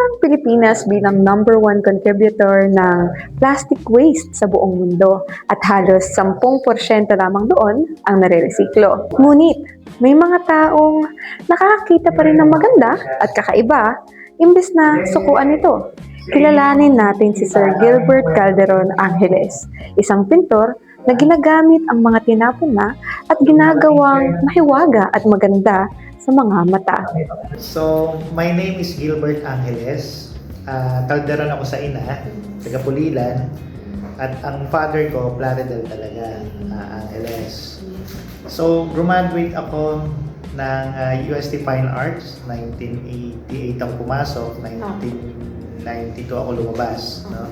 ang Pilipinas bilang #1 contributor ng plastic waste sa buong mundo at halos 10% lamang doon ang nare-resiklo. Ngunit may mga taong nakakakita pa rin ng maganda at kakaiba imbes na sukuan ito. Kilalanin natin si Sir Gilbert Calderon Angeles, isang pintor na ginagamit ang mga tinapon na at ginagawang mahiwaga at maganda sa mga mata. So, my name is Gilbert Angeles. Calderon ako sa ina, taga Pulilan. At ang father ko, Plaridel talaga, Angeles. So, graduate ako ng UST Fine Arts, 1988 ako pumasok, 1992 ako lumabas. No?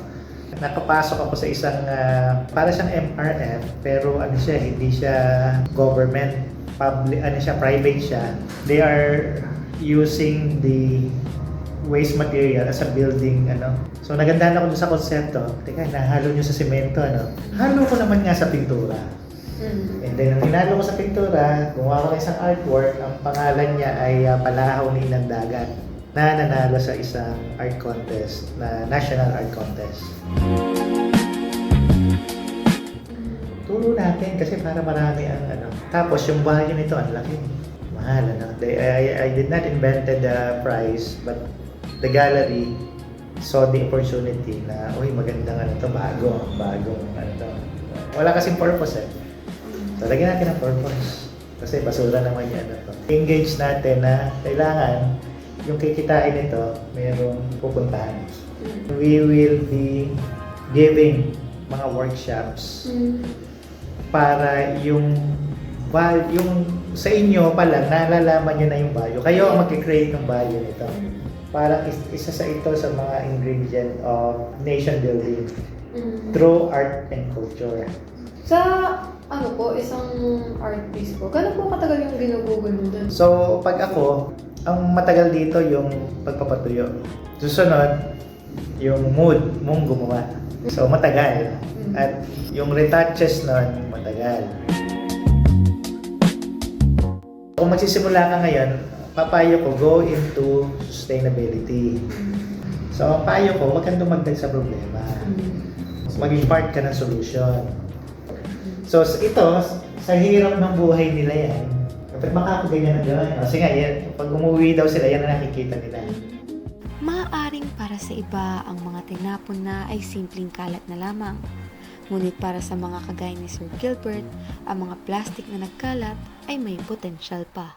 Nakapasok ako sa isang, para siyang MRF, pero ano siya, hindi siya government, public, ano siya, private siya. They are using the waste material as a building, ano. So nagandahan ako dun sa konsepto. Teka, nahalo nyo sa semento, ano. Halo ko naman nga sa pintura. And then, nung hinalo ko sa pintura, gumawa ko ng isang artwork. Ang pangalan niya ay Palahaw ni Inang Dagat, na nanalo sa isang art contest, na national art contest. Turo natin kasi para marami ang ano. Tapos yung value nito, ang laki. Mahal, ano. I did not invented the price, but the gallery saw the opportunity na, uy, magandang ano to, bagong ano to. Wala kasing purpose eh. So, lagyan natin ang purpose. Kasi basura naman yan. Ano to. Engage natin na kailangan yung kikitain nito, mayroong pupuntahan. We will be giving mga workshops para yung sa inyo pa lang, nalalaman nyo na yung value. Kayo ang mag-create ng value nito. Parang isa sa ito sa mga ingredient of nation building through art and culture. Sa ano po, isang art piece po, gano'n po katagal yung ginugugol mo dun? So, pag ako, ang matagal dito yung pagpapatuyo. Susunod, yung mood mong gumawa. So, matagal. At yung retouches nun, matagal. Kung magsisimula ka ngayon, papayo ko, go into sustainability. So, ang payo ko, huwag kang dumagdag sa problema. Maging part ka ng solution. So, ito, sa hirap ng buhay nila yan, kapag makakaganyan na gawin. Kasi nga, yan, pag umuwi daw sila, yan na nakikita nila. Maaaring para sa iba, ang mga tinapon na ay simpleng kalat na lamang. Ngunit para sa mga kagaya ni Sir Gilbert, ang mga plastic na nagkalat ay may potensyal pa.